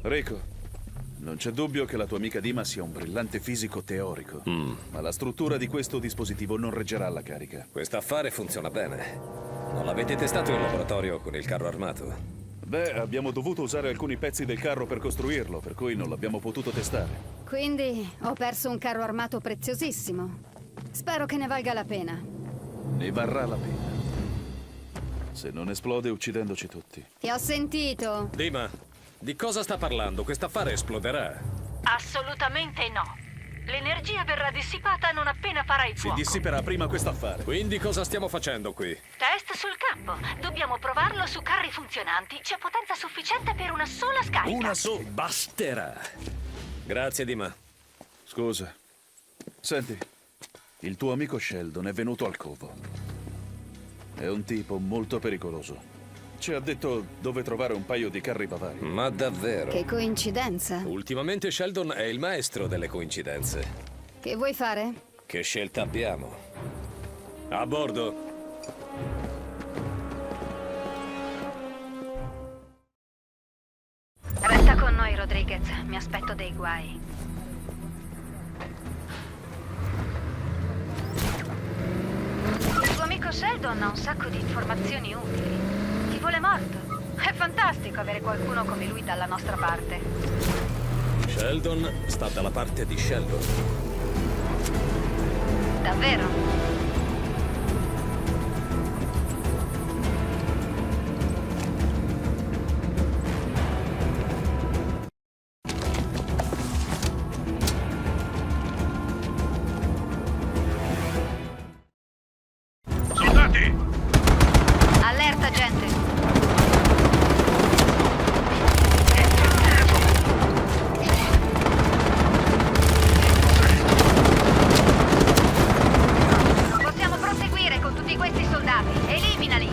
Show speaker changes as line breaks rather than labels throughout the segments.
Rico, non c'è dubbio che la tua amica Dima sia un brillante fisico teorico, ma la struttura di questo dispositivo non reggerà alla carica.
Quest'affare funziona bene. Non l'avete testato in laboratorio con il carro armato?
Beh, abbiamo dovuto usare alcuni pezzi del carro per costruirlo, per cui non l'abbiamo potuto testare.
Quindi ho perso un carro armato preziosissimo. Spero che ne valga la pena.
Ne varrà la pena. Se non esplode uccidendoci tutti.
Ti ho sentito.
Dima, di cosa sta parlando? Quest'affare esploderà.
Assolutamente no. L'energia verrà dissipata non appena farai
Si
fuoco.
dissiperà prima questo affare.
Quindi cosa stiamo facendo qui?
Test sul campo. Dobbiamo provarlo su carri funzionanti. C'è potenza sufficiente per una sola scarica.
Una sola. Basterà. Grazie, Dima.
Scusa. Senti, il tuo amico Sheldon è venuto al covo. È un tipo molto pericoloso. Ci ha detto dove trovare un paio di carri bavari.
Ma davvero?
Che coincidenza.
Ultimamente Sheldon è il maestro delle coincidenze.
Che vuoi fare?
Che scelta abbiamo? A bordo.
Resta con noi, Rodriguez. Mi aspetto dei guai. Il tuo amico Sheldon ha un sacco di informazioni utili. Ti vuole morto. È fantastico avere qualcuno come lui dalla nostra parte.
Sheldon sta dalla parte di Sheldon.
Davvero?
Soldati!
Allerta, gente. Possiamo proseguire con tutti questi soldati. Eliminali.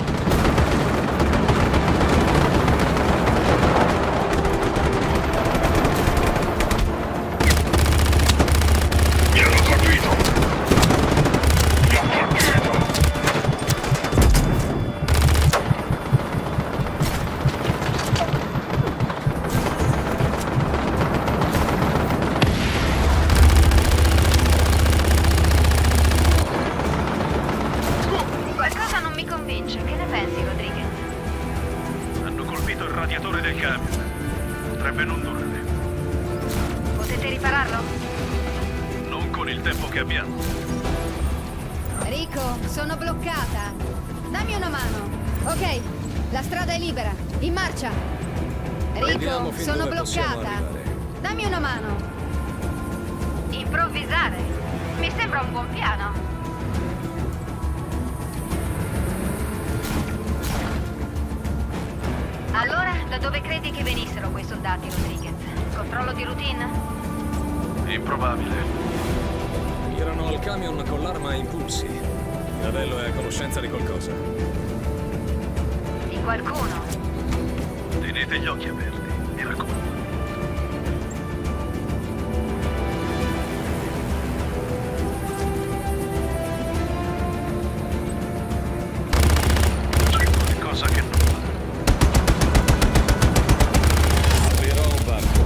Qualcosa non mi convince. Che ne pensi, Rodriguez?
Hanno colpito il radiatore del camion. Potrebbe non durare.
Potete ripararlo?
Non con il tempo che abbiamo.
Rico, sono bloccata. Dammi una mano. Ok, la strada è libera. In marcia.
Vediamo
Rico,
fin
sono
dove possiamo
bloccata.
arrivare.
Dammi una mano.
Improvvisare? Mi sembra un buon piano. Allora, da dove credi che venissero quei soldati, Rodriguez? Controllo di routine?
Improbabile.
Mirano al camion con l'arma a impulsi. Miravello è a conoscenza di qualcosa.
Di qualcuno?
Tenete gli occhi aperti, mi raccomando. C'è qualcosa che non va.
Aprirò un varco.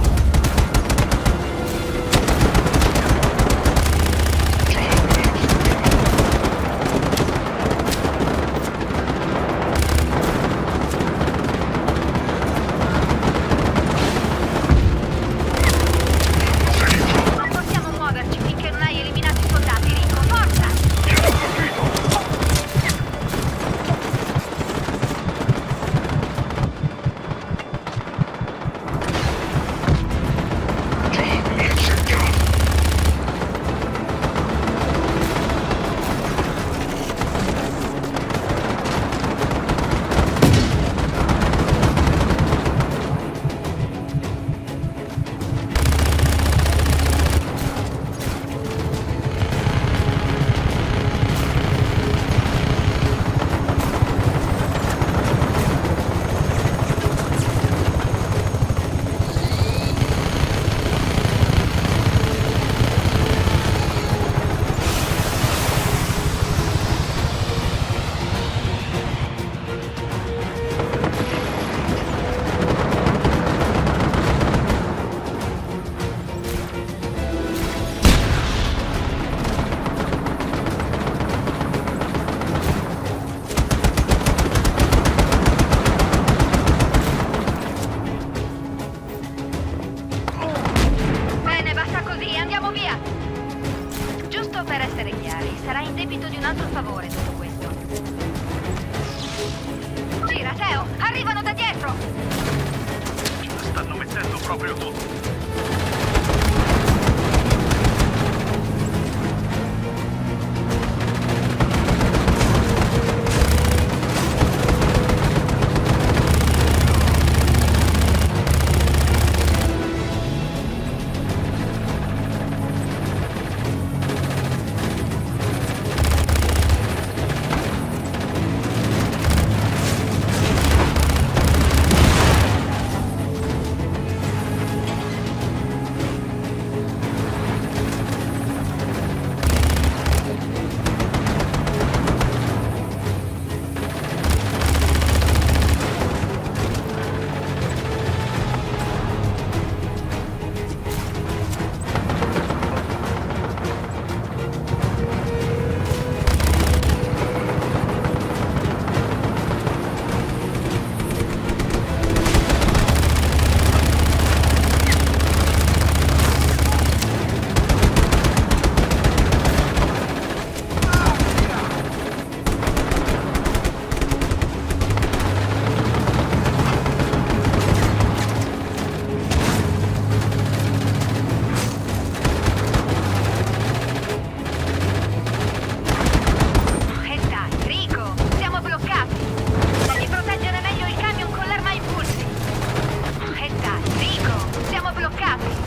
dentro!
Ce la stanno mettendo proprio tutti.
E dai, Rico, siamo bloccati! Devi proteggere meglio il camion con l'arma a impulsi! E dai, Rico, siamo bloccati!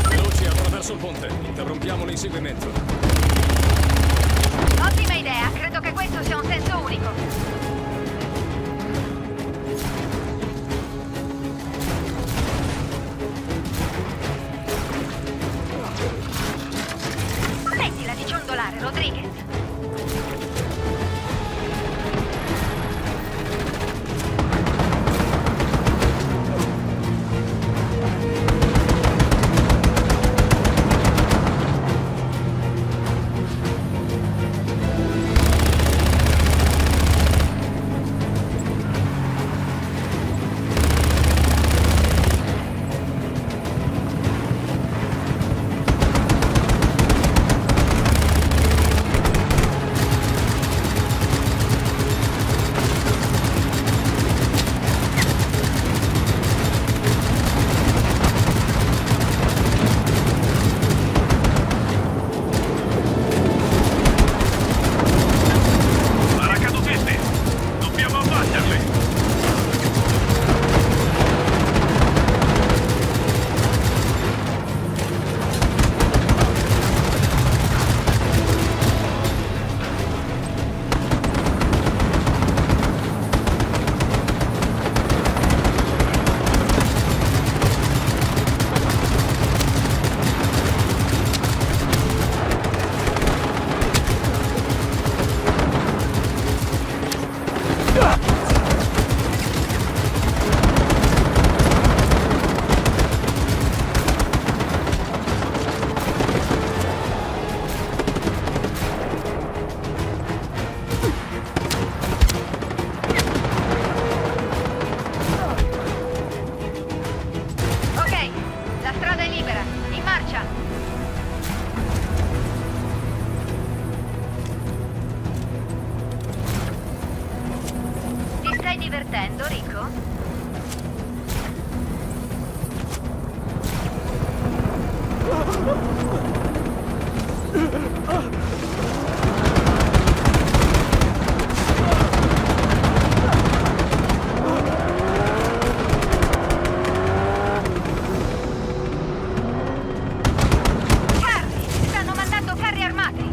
Veloci attraverso il ponte. Interrompiamo l'inseguimento.
Ottima idea, credo che questo sia un senso unico. Smettila di ciondolare, Rodriguez.
Paracadutisti! Dobbiamo abbatterli!
Ok, la strada è libera. In marcia! Ti stai divertendo, Rico? Carri! Stanno mandando carri armati!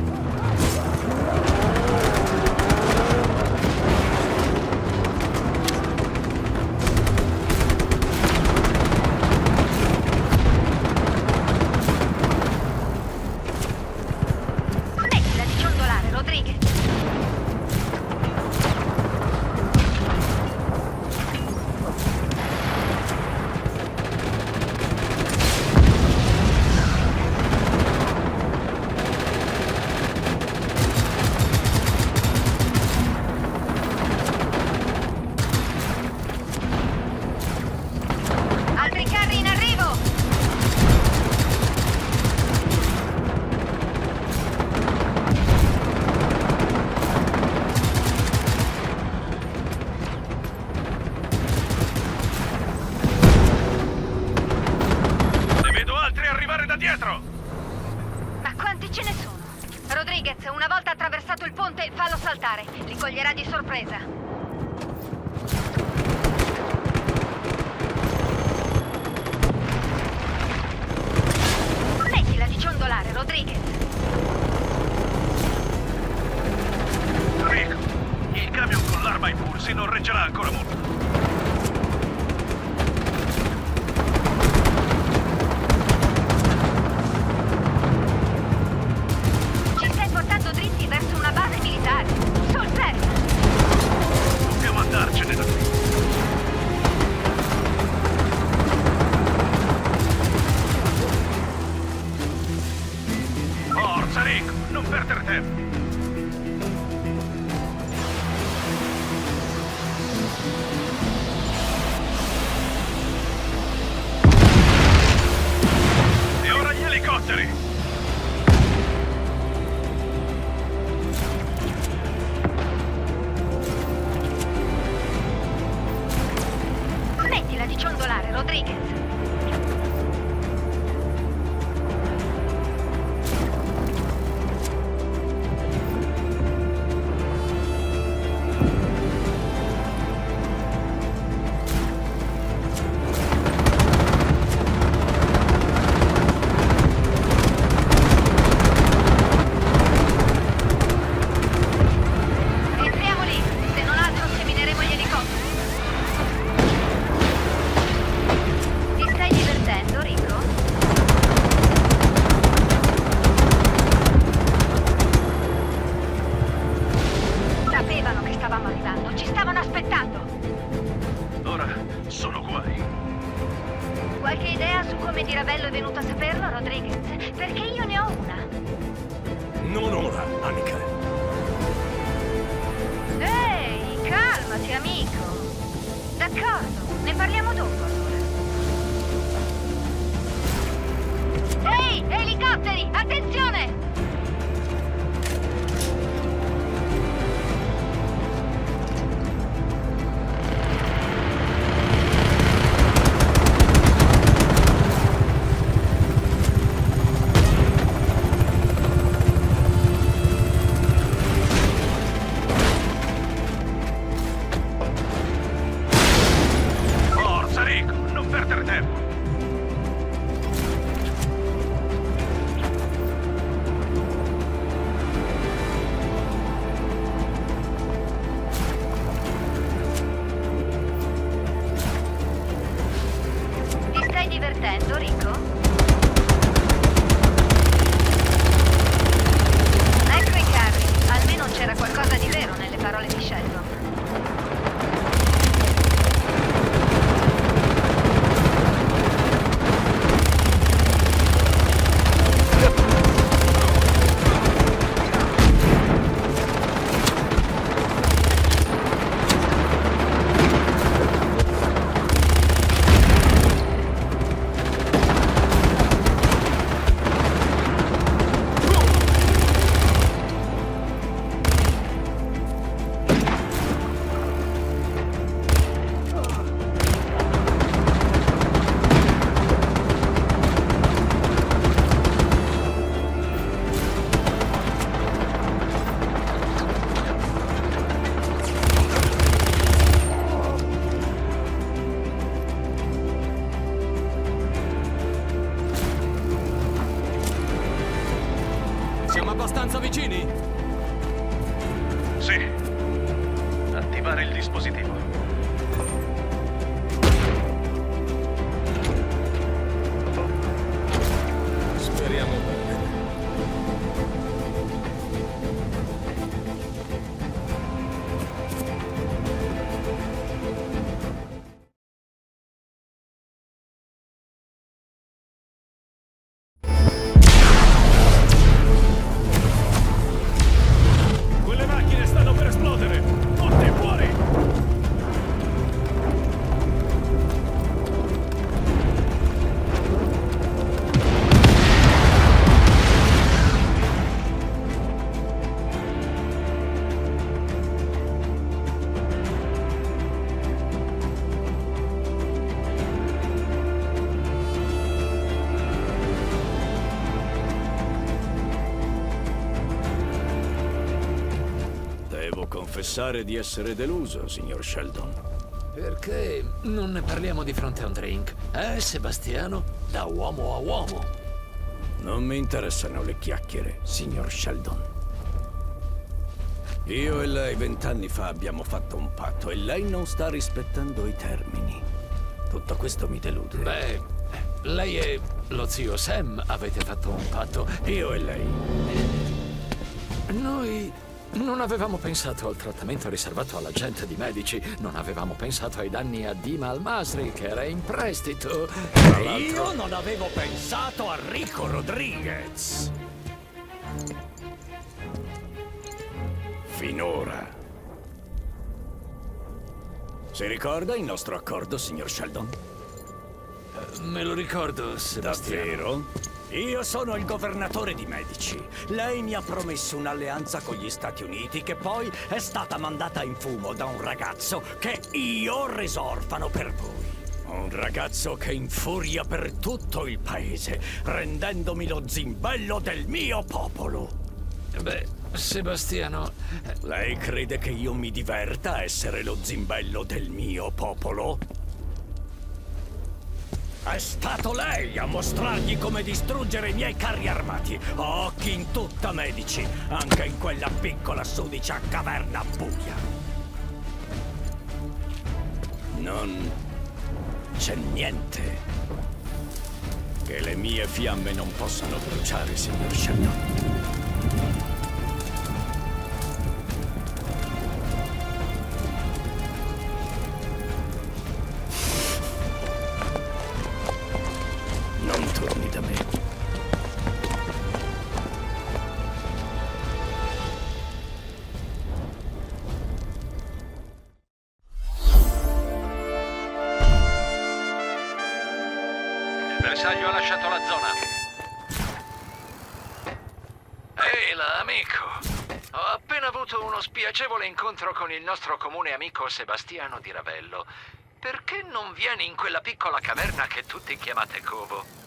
attiverà di sorpresa. Smettila di ciondolare, Rodriguez.
Rico, il camion con l'arma ai pulsi non reggerà ancora molto.
Ci stai portando dritti verso una base militare. Sul serio.
Dobbiamo andarcene da qui. Forza, Rico, non perdere tempo. E ora gli elicotteri!
Smettila di ciondolare, Rodriguez. Entriamo lì, se non altro semineremo gli elicotteri. Ti stai divertendo, Rico? Sapevano che stavamo arrivando, ci stavano aspettando.
Ora sono guai.
Qualche idea su come Diravello è venuto a saperlo, Rodriguez? Perché io ne ho una.
Non ora, Annika.
Ehi, calmati, amico. D'accordo, ne parliamo dopo allora. Ehi, elicotteri, attenzione!
Forza, Rico, non perdere tempo.
Ti stai divertendo, Rico? Ecco i carri. Almeno c'era qualcosa di vero nelle parole di Sheldon.
Siamo abbastanza vicini?
Sì. Attivare il dispositivo.
Speriamo bene.
Quelle macchine stanno per esplodere! Tutti fuori!
confessare di essere deluso, signor Sheldon.
Perché non ne parliamo di fronte a un drink? Sebastiano? Da uomo a uomo.
Non mi interessano le chiacchiere, signor Sheldon. Io e lei 20 anni fa abbiamo fatto un patto e lei non sta rispettando i termini. Tutto questo mi delude.
Beh, lei e lo zio Sam avete fatto un patto.
Io e lei.
Noi non avevamo pensato al trattamento riservato alla gente di medici. Non avevamo pensato ai danni a Dima Al-Masri, che era in prestito. Tra l'altro,
Io non avevo pensato a Rico Rodriguez. Finora. Si ricorda il nostro accordo, signor Sheldon?
me lo ricordo, Sebastiano.
Davvero? Io sono il governatore di Medici. Lei mi ha promesso un'alleanza con gli Stati Uniti che poi è stata mandata in fumo da un ragazzo che io ho reso orfano per voi. Un ragazzo che infuria per tutto il paese, rendendomi lo zimbello del mio popolo.
Beh, Sebastiano...
Lei crede che io mi diverta a essere lo zimbello del mio popolo? È stato lei a mostrargli come distruggere i miei carri armati. Ho occhi in tutta Medici, anche in quella piccola sudicia caverna buia. Non c'è niente che le mie fiamme non possano bruciare, signor Sheldon. Non torni da me.
Il bersaglio ha lasciato la zona.
Ehi là, amico. Ho appena avuto uno spiacevole incontro con il nostro comune amico Sebastiano di Ravello. Perché non vieni in quella piccola caverna che tutti chiamate Covo?